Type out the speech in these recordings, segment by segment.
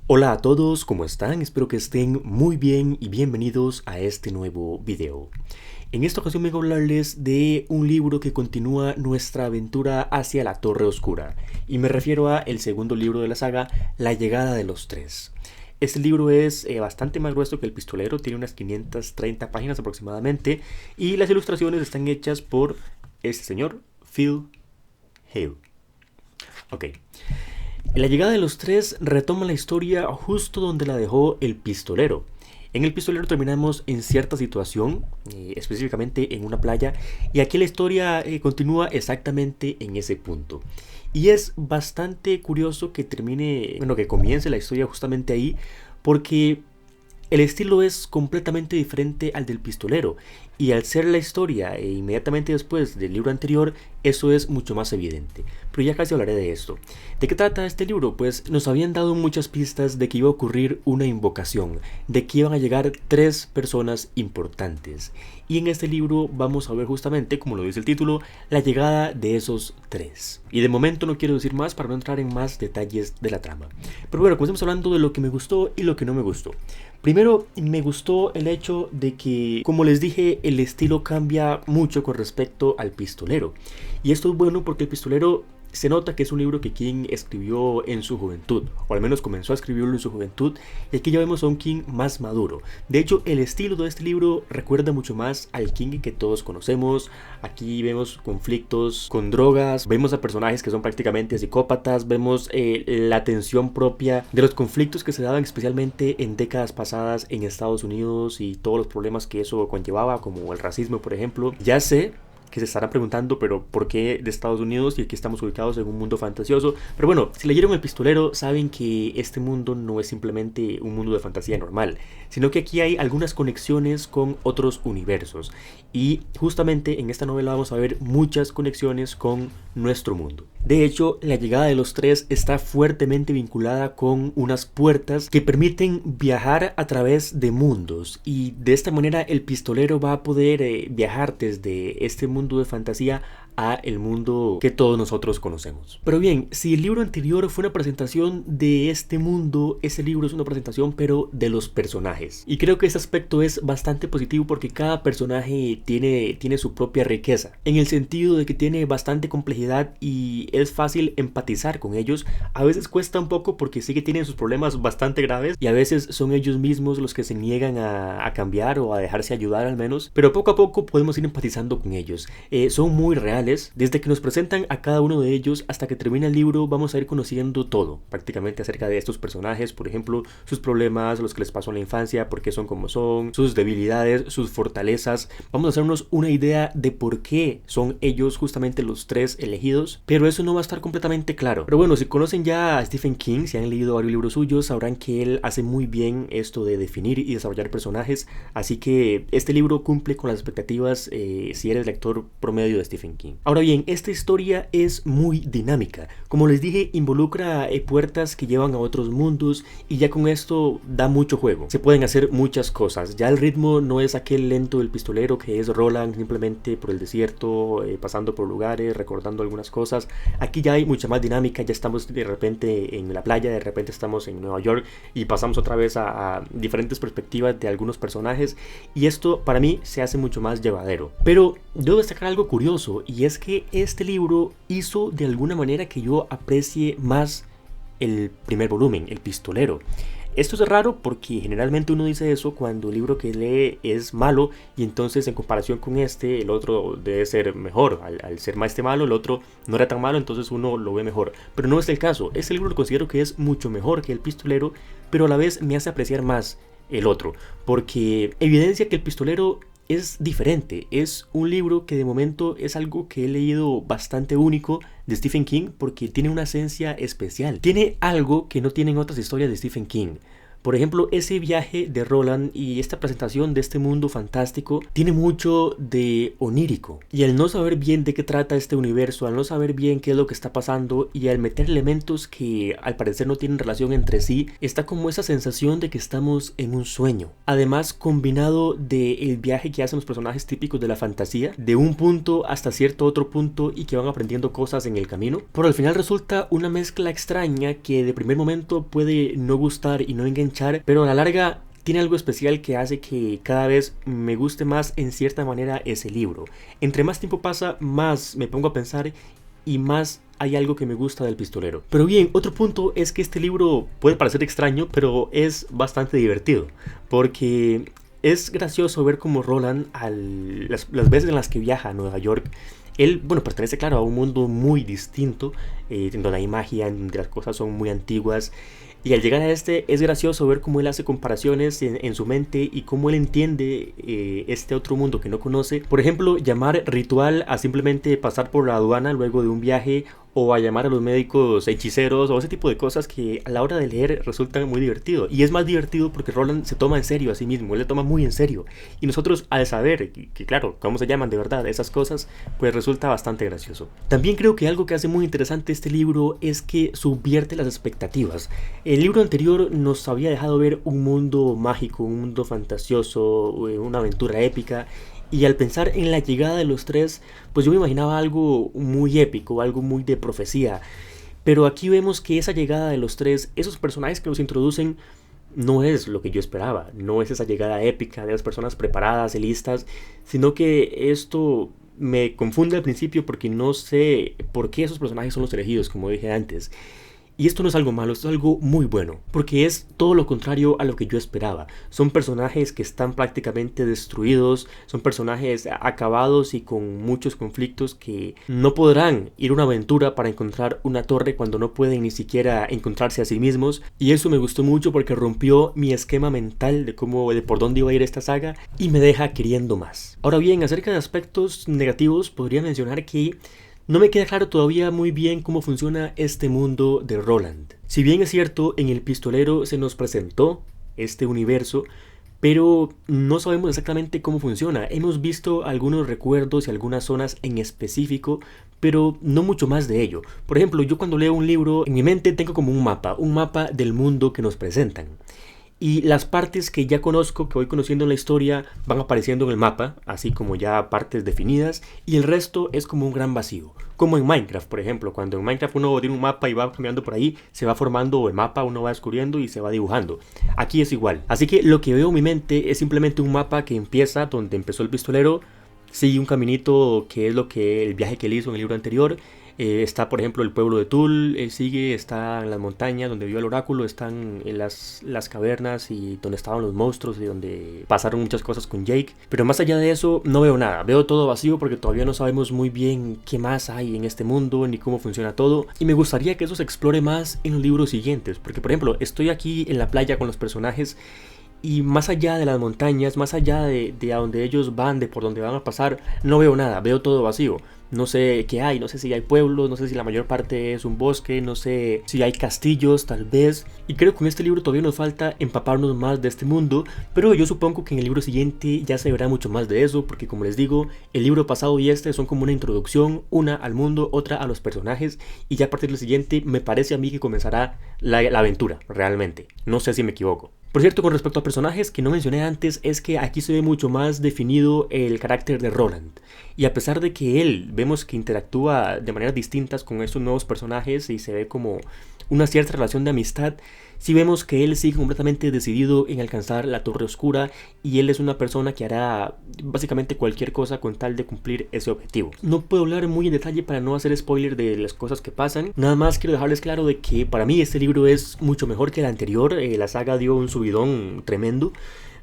Hola a todos, ¿cómo están? Espero que estén muy bien y bienvenidos a este nuevo video. En esta ocasión vengo a hablarles de un libro que continúa nuestra aventura hacia la Torre Oscura, y me refiero a el segundo libro de la saga, La Llegada de los Tres. Este libro es bastante más grueso que El Pistolero, tiene unas 530 páginas aproximadamente, y las ilustraciones están hechas por este señor, Phil Hale. Ok. La Llegada de los Tres retoma la historia justo donde la dejó El Pistolero. En El Pistolero terminamos en cierta situación, específicamente en una playa, y aquí la historia continúa exactamente en ese punto. Y es bastante curioso que que comience la historia justamente ahí, porque el estilo es completamente diferente al del Pistolero, y al ser la historia inmediatamente después del libro anterior, eso es mucho más evidente. Pero ya casi hablaré de esto. ¿De qué trata este libro? Pues nos habían dado muchas pistas de que iba a ocurrir una invocación, de que iban a llegar tres personas importantes. Y en este libro vamos a ver justamente, como lo dice el título, la llegada de esos tres. Y de momento no quiero decir más para no entrar en más detalles de la trama. Pero bueno, comencemos hablando de lo que me gustó y lo que no me gustó. Primero, me gustó el hecho de que, como les dije, el estilo cambia mucho con respecto al Pistolero. Y esto es bueno porque el Pistolero se nota que es un libro que King escribió en su juventud, o al menos comenzó a escribirlo en su juventud, y aquí ya vemos a un King más maduro. De hecho, el estilo de este libro recuerda mucho más al King que todos conocemos. Aquí vemos conflictos con drogas, vemos a personajes que son prácticamente psicópatas, vemos la tensión propia de los conflictos que se daban especialmente en décadas pasadas en Estados Unidos y todos los problemas que eso conllevaba, como el racismo, por ejemplo. Ya sé que se estarán preguntando, pero ¿por qué de Estados Unidos? Y aquí estamos ubicados en un mundo fantasioso. Pero bueno, si leyeron El Pistolero, saben que este mundo no es simplemente un mundo de fantasía normal, sino que aquí hay algunas conexiones con otros universos. Y justamente en esta novela vamos a ver muchas conexiones con nuestro mundo. De hecho, la llegada de los tres está fuertemente vinculada con unas puertas que permiten viajar a través de mundos, y de esta manera el pistolero va a poder viajar desde este mundo de fantasía a el mundo que todos nosotros conocemos. Pero bien, si el libro anterior fue una presentación de este mundo, ese libro es una presentación pero de los personajes. Y creo que ese aspecto es bastante positivo porque cada personaje tiene su propia riqueza, en el sentido de que tiene bastante complejidad y es fácil empatizar con ellos. A veces cuesta un poco porque sí que tienen sus problemas bastante graves y a veces son ellos mismos los que se niegan a cambiar o a dejarse ayudar al menos, pero poco a poco podemos ir empatizando con ellos. Son muy reales. Desde que nos presentan a cada uno de ellos hasta que termina el libro vamos a ir conociendo todo prácticamente acerca de estos personajes, por ejemplo, sus problemas, los que les pasó en la infancia, por qué son como son, sus debilidades, sus fortalezas. Vamos a hacernos una idea de por qué son ellos justamente los tres elegidos, pero eso no va a estar completamente claro. Pero bueno, si conocen ya a Stephen King, si han leído varios libros suyos, sabrán que él hace muy bien esto de definir y desarrollar personajes, así que este libro cumple con las expectativas si eres lector promedio de Stephen King. Ahora bien, esta historia es muy dinámica. Como les dije, involucra puertas que llevan a otros mundos y ya con esto da mucho juego. Se pueden hacer muchas cosas. Ya el ritmo no es aquel lento del pistolero que es Roland simplemente por el desierto, pasando por lugares, recordando algunas cosas. Aquí ya hay mucha más dinámica. Ya estamos de repente en la playa, de repente estamos en Nueva York y pasamos otra vez a diferentes perspectivas de algunos personajes, y esto para mí se hace mucho más llevadero. Pero debo destacar algo curioso, y es que este libro hizo de alguna manera que yo aprecie más el primer volumen, El Pistolero. Esto es raro porque generalmente uno dice eso cuando el libro que lee es malo, y entonces en comparación con este, el otro debe ser mejor. Al ser más malo, el otro no era tan malo, entonces uno lo ve mejor. Pero no es el caso. Este libro lo considero que es mucho mejor que El Pistolero, pero a la vez me hace apreciar más el otro, porque evidencia que El Pistolero es diferente. Es un libro que de momento es algo que he leído bastante único de Stephen King porque tiene una esencia especial. Tiene algo que no tienen otras historias de Stephen King. Por ejemplo, ese viaje de Roland y esta presentación de este mundo fantástico tiene mucho de onírico. Y al no saber bien de qué trata este universo, al no saber bien qué es lo que está pasando y al meter elementos que al parecer no tienen relación entre sí, está como esa sensación de que estamos en un sueño. Además, combinado del viaje que hacen los personajes típicos de la fantasía, de un punto hasta cierto otro punto y que van aprendiendo cosas en el camino, pero al final resulta una mezcla extraña que de primer momento puede no gustar y no enganchar, pero a la larga tiene algo especial que hace que cada vez me guste más en cierta manera ese libro. Entre más tiempo pasa, más me pongo a pensar y más hay algo que me gusta del pistolero. Pero bien, otro punto es que este libro puede parecer extraño, pero es bastante divertido, porque es gracioso ver cómo Roland, las veces en las que viaja a Nueva York, él, bueno, pertenece, claro, a un mundo muy distinto, en donde hay magia, en donde las cosas son muy antiguas. Y al llegar a este, es gracioso ver cómo él hace comparaciones en su mente y cómo él entiende este otro mundo que no conoce. Por ejemplo, llamar ritual a simplemente pasar por la aduana luego de un viaje, o a llamar a los médicos hechiceros, o ese tipo de cosas que a la hora de leer resultan muy divertido. Y es más divertido porque Roland se toma en serio a sí mismo, él le toma muy en serio. Y nosotros, al saber que claro, cómo se llaman de verdad esas cosas, pues resulta bastante gracioso. También creo que algo que hace muy interesante este libro es que subvierte las expectativas. El libro anterior nos había dejado ver un mundo mágico, un mundo fantasioso, una aventura épica. Y al pensar en la llegada de los tres, pues yo me imaginaba algo muy épico, algo muy de profecía. Pero aquí vemos que esa llegada de los tres, esos personajes que nos introducen, no es lo que yo esperaba. No es esa llegada épica de las personas preparadas y listas, sino que esto me confunde al principio porque no sé por qué esos personajes son los elegidos, como dije antes. Y esto no es algo malo, esto es algo muy bueno, porque es todo lo contrario a lo que yo esperaba. Son personajes que están prácticamente destruidos, son personajes acabados y con muchos conflictos que no podrán ir a una aventura para encontrar una torre cuando no pueden ni siquiera encontrarse a sí mismos. Y eso me gustó mucho porque rompió mi esquema mental de por dónde iba a ir esta saga y me deja queriendo más. Ahora bien, acerca de aspectos negativos, podría mencionar que no me queda claro todavía muy bien cómo funciona este mundo de Roland. Si bien es cierto, en el pistolero se nos presentó este universo, pero no sabemos exactamente cómo funciona. Hemos visto algunos recuerdos y algunas zonas en específico, pero no mucho más de ello. Por ejemplo, yo cuando leo un libro, en mi mente tengo como un mapa del mundo que nos presentan. Y las partes que ya conozco, que voy conociendo en la historia, van apareciendo en el mapa, así como ya partes definidas, y el resto es como un gran vacío. Como en Minecraft, por ejemplo, cuando en Minecraft uno tiene un mapa y va caminando por ahí, se va formando el mapa, uno va descubriendo y se va dibujando. Aquí es igual. Así que lo que veo en mi mente es simplemente un mapa que empieza donde empezó el pistolero, sigue un caminito que es el viaje que él hizo en el libro anterior. Está, por ejemplo, el pueblo de Tul, está en las montañas donde vivió el oráculo, están en las cavernas y donde estaban los monstruos y donde pasaron muchas cosas con Jake. Pero más allá de eso, no veo nada, veo todo vacío porque todavía no sabemos muy bien qué más hay en este mundo ni cómo funciona todo. Y me gustaría que eso se explore más en los libros siguientes, porque por ejemplo, estoy aquí en la playa con los personajes y más allá de las montañas, más allá de a donde ellos van, de por donde van a pasar, no veo nada, veo todo vacío. No sé qué hay, no sé si hay pueblos, no sé si la mayor parte es un bosque, no sé si hay castillos tal vez. Y creo que en este libro todavía nos falta empaparnos más de este mundo, pero yo supongo que en el libro siguiente ya se verá mucho más de eso, porque como les digo, el libro pasado y este son como una introducción, una al mundo, otra a los personajes, y ya a partir del siguiente me parece a mí que comenzará la aventura, realmente. No sé si me equivoco. Por cierto, con respecto a personajes que no mencioné antes, es que aquí se ve mucho más definido el carácter de Roland. Y a pesar de que él vemos que interactúa de maneras distintas con estos nuevos personajes y se ve como una cierta relación de amistad, sí vemos que él sigue completamente decidido en alcanzar la Torre Oscura y él es una persona que hará básicamente cualquier cosa con tal de cumplir ese objetivo. No puedo hablar muy en detalle para no hacer spoiler de las cosas que pasan, nada más quiero dejarles claro de que para mí este libro es mucho mejor que el anterior. La saga dio un subidón tremendo.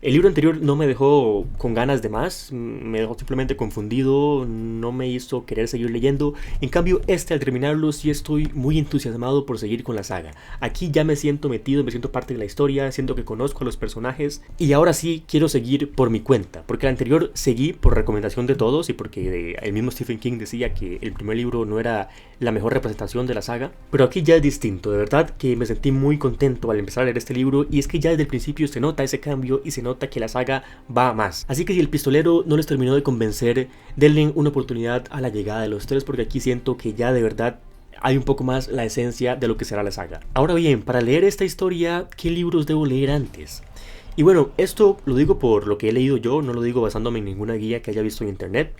El libro anterior no me dejó con ganas de más, me dejó simplemente confundido, no me hizo querer seguir leyendo. En cambio, al terminarlo sí estoy muy entusiasmado por seguir con la saga. Aquí ya me siento metido, me siento parte de la historia, siento que conozco a los personajes y ahora sí quiero seguir por mi cuenta, porque el anterior seguí por recomendación de todos y porque el mismo Stephen King decía que el primer libro no era la mejor representación de la saga, pero aquí ya es distinto. De verdad que me sentí muy contento al empezar a leer este libro, y es que ya desde el principio se nota ese cambio y se nota que la saga va a más. Así que si el pistolero no les terminó de convencer, denle una oportunidad a La llegada de los tres, porque aquí siento que ya de verdad hay un poco más la esencia de lo que será la saga. Ahora bien, para leer esta historia, ¿qué libros debo leer antes? Y bueno, esto lo digo por lo que he leído yo, no lo digo basándome en ninguna guía que haya visto en internet.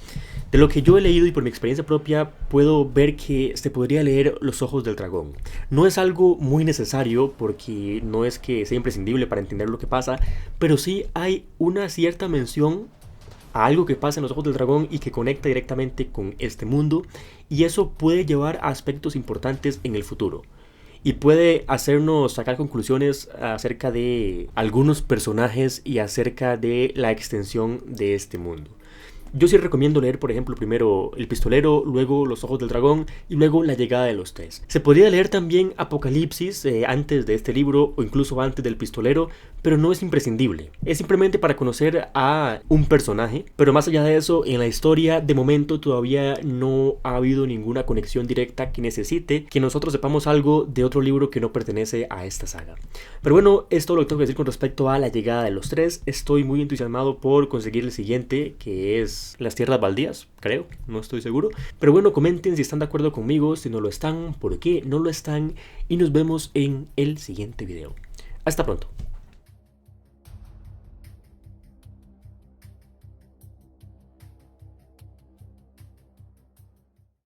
De lo que yo he leído y por mi experiencia propia, puedo ver que se podría leer Los ojos del dragón. No es algo muy necesario porque no es que sea imprescindible para entender lo que pasa, pero sí hay una cierta mención a algo que pasa en Los ojos del dragón y que conecta directamente con este mundo, y eso puede llevar a aspectos importantes en el futuro. Y puede hacernos sacar conclusiones acerca de algunos personajes y acerca de la extensión de este mundo. Yo sí recomiendo leer, por ejemplo, primero El pistolero, luego Los ojos del dragón y luego La llegada de los tres. Se podría leer también Apocalipsis antes de este libro o incluso antes del pistolero, pero no es imprescindible. Es simplemente para conocer a un personaje, pero más allá de eso, en la historia de momento todavía no ha habido ninguna conexión directa que necesite que nosotros sepamos algo de otro libro que no pertenece a esta saga. Pero bueno, es todo lo que tengo que decir con respecto a La llegada de los tres. Estoy muy entusiasmado por conseguir el siguiente, que es Las tierras baldías, creo, no estoy seguro. Pero bueno, comenten si están de acuerdo conmigo, si no lo están, por qué no lo están, y nos vemos en el siguiente video. Hasta pronto.